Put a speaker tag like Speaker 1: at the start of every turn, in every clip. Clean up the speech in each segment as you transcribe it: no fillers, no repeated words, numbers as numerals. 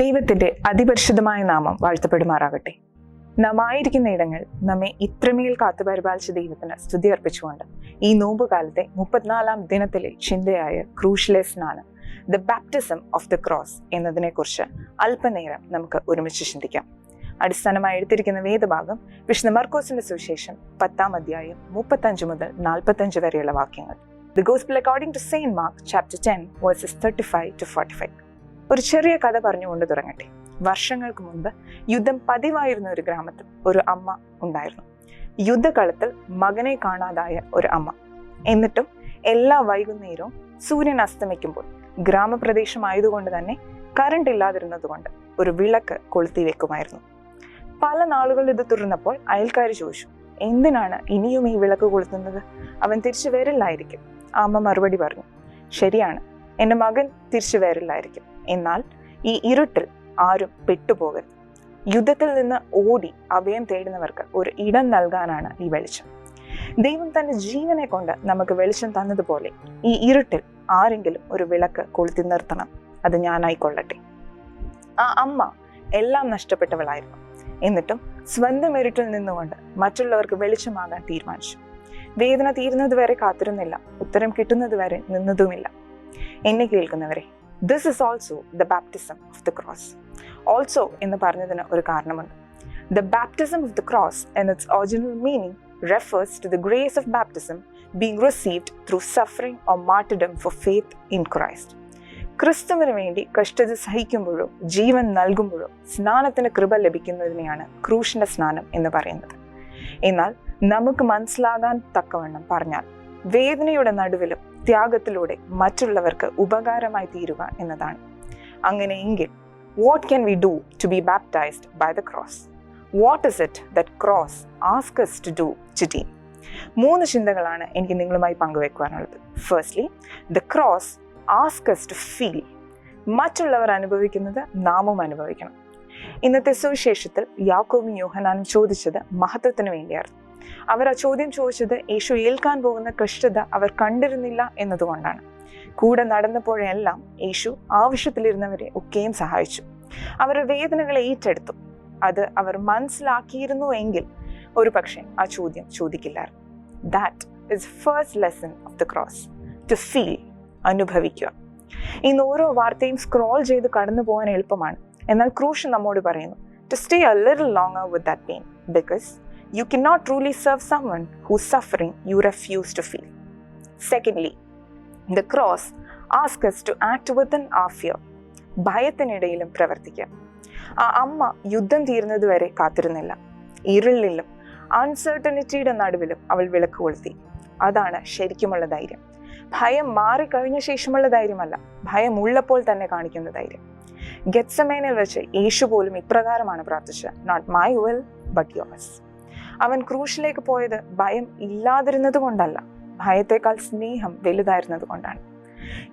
Speaker 1: ദൈവത്തിന്റെ അതിപരിശുദ്ധമായ നാമം വാഴ്ത്തപ്പെടുമാറാകട്ടെ. നാം ആയിരിക്കുന്ന ഇടങ്ങൾ നമ്മെ ഇത്രമേൽ കാത്തുപരിപാലിച്ച ദൈവത്തിന് സ്തുതി അർപ്പിച്ചുകൊണ്ട് ഈ നോമ്പുകാലത്തെ 34-ാം ദിനത്തിലെ ചിന്തയായ ക്രൂശിലെ സ്നാനം, the baptism of the cross എന്നതിനെക്കുറിച്ച് അല്പനേരം നമുക്ക് ഒരുമിച്ച് ചിന്തിക്കാം. അടിസ്ഥാനമായി എടുത്തിരിക്കുന്ന വേദഭാഗം വിശുദ്ധ മർക്കോസിന്റെ സുവിശേഷം 10-ാം അധ്യായം 35 മുതൽ 45 വരെയുള്ള വാക്യങ്ങൾ. The Gospel according to Saint Mark, chapter 10, verses 35 to 45. ഒരു ചെറിയ കഥ പറഞ്ഞുകൊണ്ട് തുടങ്ങട്ടെ. വർഷങ്ങൾക്ക് മുൻപ് യുദ്ധം പതിവായിരുന്ന ഒരു ഗ്രാമത്തിൽ ഒരു അമ്മ ഉണ്ടായിരുന്നു. യുദ്ധകളത്തിൽ മകനെ കാണാതായ ഒരു അമ്മ. എന്നിട്ടും എല്ലാ വൈകുന്നേരവും സൂര്യൻ അസ്തമിക്കുമ്പോൾ ഗ്രാമപ്രദേശമായതുകൊണ്ട് തന്നെ കറണ്ട് ഇല്ലാതിരുന്നത് കൊണ്ട് ഒരു വിളക്ക് കൊളുത്തി വെക്കുമായിരുന്നു. പല നാളുകൾ ഇത് തുടർന്നപ്പോൾ അയൽക്കാർ ചോദിച്ചു, എന്തിനാണ് ഇനിയും ഈ വിളക്ക് കൊളുത്തുന്നത്? അവൻ തിരിച്ചു വരില്ലായിരിക്കും. ആ അമ്മ മറുപടി പറഞ്ഞു, ശരിയാണ്, എൻ്റെ മകൻ തിരിച്ചു വരില്ലായിരിക്കും. എന്നാൽ ഈ ഇരുട്ടിൽ ആരും പെട്ടുപോകരുത്. യുദ്ധത്തിൽ നിന്ന് ഓടി അഭയം തേടുന്നവർക്ക് ഒരു ഇടം നൽകാനാണ് ഈ വെളിച്ചം. ദൈവം തന്റെ ജീവനെ കൊണ്ട് നമുക്ക് വെളിച്ചം തന്നതുപോലെ ഈ ഇരുട്ടിൽ ആരെങ്കിലും ഒരു വിളക്ക് കൊളുത്തി നിർത്തണം. അത് ഞാനായിക്കൊള്ളട്ടെ. ആ അമ്മ എല്ലാം നഷ്ടപ്പെട്ടവളായിരുന്നു. എന്നിട്ടും സ്വന്തം ഇരുട്ടിൽ നിന്നുകൊണ്ട് മറ്റുള്ളവർക്ക് വെളിച്ചമാകാൻ തീരുമാനിച്ചു. വേദന തീരുന്നത് വരെ കാത്തിരുന്നില്ല, ഉത്തരം കിട്ടുന്നത് വരെ നിന്നതുമില്ല. എന്നെ കേൾക്കുന്നവരെ, this is also the baptism of the cross. Also എന്ന് പറഞ്ഞതിന് ഒരു കാരണമുണ്ട്. The baptism of the cross in its original meaning refers to the grace of baptism being received through suffering or martyrdom for faith in Christ. ക്രിസ്തുവിന് വേണ്ടി കഷ്ടത സഹിക്കുമ്പോഴോ ജീവൻ നൽകുമ്പോഴോ സ്നാനത്തിന് കൃപ ലഭിക്കുന്നതിനെയാണ് ക്രൂശിന്റെ സ്നാനം എന്ന് പറയുന്നത്. എന്നാൽ നമുക്ക് മനസ്സിലാകാൻ തക്കവണ്ണം പറഞ്ഞാൽ വേദനയുടെ നടുവിലും ത്യാഗത്തിലൂടെ മറ്റുള്ളവർക്ക് ഉപകാരമായി തീരുക എന്നതാണ്. അങ്ങനെയെങ്കിൽ what can we do to be baptized by the cross? What is it that cross ask us to do today? 3 ചിന്തകളാണ് എനിക്ക് നിങ്ങളുമായി പങ്കുവെക്കുവാനുള്ളത്. Firstly, the cross ask us to feel. മറ്റുള്ളവർ അനുഭവിക്കുന്നത് നാമും അനുഭവിക്കണം. ഇന്നത്തെ സുവിശേഷത്തിൽ യാക്കോബും യോഹന്നാനും ചോദിച്ചത് മഹത്വത്തിന് വേണ്ടിയായിരുന്നു. അവർ ആ ചോദ്യം ചോദിച്ചത് യേശു ഏൽക്കാൻ പോകുന്ന കഷ്ടത അവർ കണ്ടിരുന്നില്ല എന്നതുകൊണ്ടാണ്. കൂടെ നടന്നപ്പോഴെല്ലാം യേശു ആവശ്യത്തിലിരുന്നവരെ ഒക്കെയും സഹായിച്ചു. അവരുടെ വേദനകളെ ഏറ്റെടുത്തു. അത് അവർ മനസ്സിലാക്കിയിരുന്നു എങ്കിൽ ഒരു പക്ഷേ ആ ചോദ്യം ചോദിക്കില്ലായിരുന്നു. That is first lesson of the cross, to feel, അനുഭവിക്കുക. ഇന്ന് ഓരോ വാർത്തയും സ്ക്രോൾ ചെയ്ത് കടന്നു പോകാൻ എളുപ്പമാണ്. എന്നാൽ ക്രൂശ് നമ്മോട് പറയുന്നു, to stay a little longer with that pain, because you cannot truly serve someone whose suffering you refuse to feel. Secondly, the cross asks us to act within our fear. ഭയത്തിനിടയിലും പ്രവർത്തിക്കുക. ആ അമ്മ യുദ്ധം തീരുന്നത് വരെ കാത്തിരുന്നില്ല. ഇരുളിലും അൺസർട്ടനിറ്റിയുടെ നടുവിലും അവൾ വിളക്ക് കൊളുത്തി. അതാണ് ശരിക്കുമുള്ള ധൈര്യം. ഭയം മാറിക്കഴിഞ്ഞ ശേഷമുള്ള ധൈര്യമല്ല, ഭയം ഉള്ളപ്പോൾ തന്നെ കാണിക്കുന്ന ധൈര്യം. ഗെത്സമേനിൽ വെച്ച് യേശു പോലും ഇപ്രകാരമാണ് പ്രാർത്ഥിച്ചത്, not my will but yours. അവൻ ക്രൂശിലേക്ക് പോയത് ഭയം ഇല്ലാതിരുന്നത് കൊണ്ടല്ല, ഭയത്തെക്കാൾ സ്നേഹം വലുതായിരുന്നത് കൊണ്ടാണ്.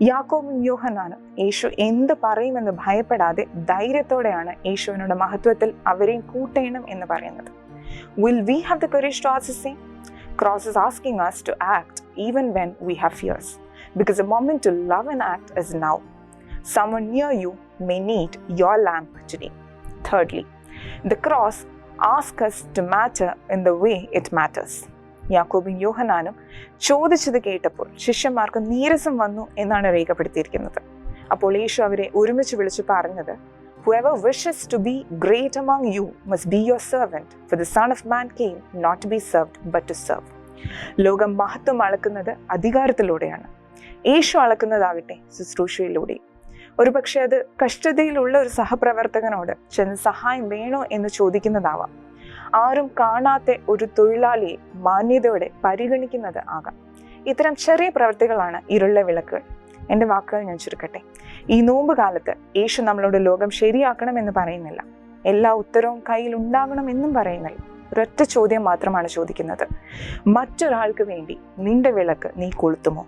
Speaker 1: യാക്കോബും യോഹന്നാനും യേശു എന്ത് പറയുമെന്ന് ഭയപ്പെടാതെ ധൈര്യത്തോടെയാണ് യേശുവിനോട് മഹത്വത്തിൽ അവരെയും കൂട്ടേണം എന്ന് പറയുന്നത്. Will we have the courage to ask the same? Cross is asking us to act even when we have fears, because the moment to love and act is now. Someone near you may need your lamp today. Thirdly, the cross asks us to matter in the way it matters. യാക്കോബും യോഹന്നാനും ചോദിച്ചത് കേട്ടപ്പോൾ ശിഷ്യന്മാർക്ക് നീരസം വന്നു എന്നാണ് രേഖപ്പെടുത്തിയിരിക്കുന്നത്. അപ്പോൾ യേശു അവരെ ഒരുമിച്ച് വിളിച്ച് പറഞ്ഞത്, whoever wishes to be great among you must be your servant, for the Son of Man came not to be served but to serve. ലോകം മഹത്വം അളക്കുന്നത് അധികാരത്തിലൂടെയാണ്. യേശു അളക്കുന്നതാകട്ടെ ശുശ്രൂഷയിലൂടെ. ഒരുപക്ഷെ അത് കഷ്ടതയിലുള്ള ഒരു സഹപ്രവർത്തകനോട് ചെന്ന് സഹായം വേണോ എന്ന് ചോദിക്കുന്നതാവാം. ആരും കാണാത്ത ഒരു തൊഴിലാളിയെ മാന്യതയോടെ പരിഗണിക്കുന്നത് ആകാം. ഇത്തരം ചെറിയ പ്രവൃത്തികളാണ് ഇരുളിലെ വിളക്കുകൾ. എൻ്റെ വാക്കുകൾ ഞാൻ ചുരുക്കട്ടെ. ഈ നോമ്പ് കാലത്ത് യേശു നമ്മളോട് ലോകം ശരിയാക്കണമെന്ന് പറയുന്നില്ല, എല്ലാ ഉത്തരവും കയ്യിൽ ഉണ്ടാകണമെന്നും പറയുന്നില്ല. ഒരൊറ്റ ചോദ്യം മാത്രമാണ് ചോദിക്കുന്നത്, മറ്റൊരാൾക്ക് വേണ്ടി നിന്റെ വിളക്ക് നീ കൊളുത്തുമോ?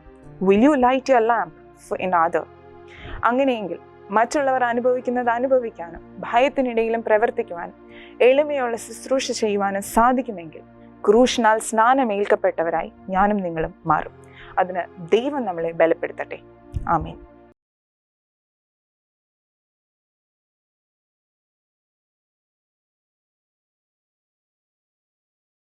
Speaker 1: Will you light your lamp for another? അങ്ങനെയെങ്കിൽ മറ്റുള്ളവർ അനുഭവിക്കുന്നത് അനുഭവിക്കാനും ഭയത്തിനിടയിലും പ്രവർത്തിക്കുവാനും എളിമയുള്ള ശുശ്രൂഷ ചെയ്യുവാനും സാധിക്കുമെങ്കിൽ ക്രൂശിനാൽ സ്നാനമേൽക്കപ്പെട്ടവരായി ഞാനും നിങ്ങളും മാറും. അതിന് ദൈവം നമ്മളെ ബലപ്പെടുത്തട്ടെ. ആമേൻ.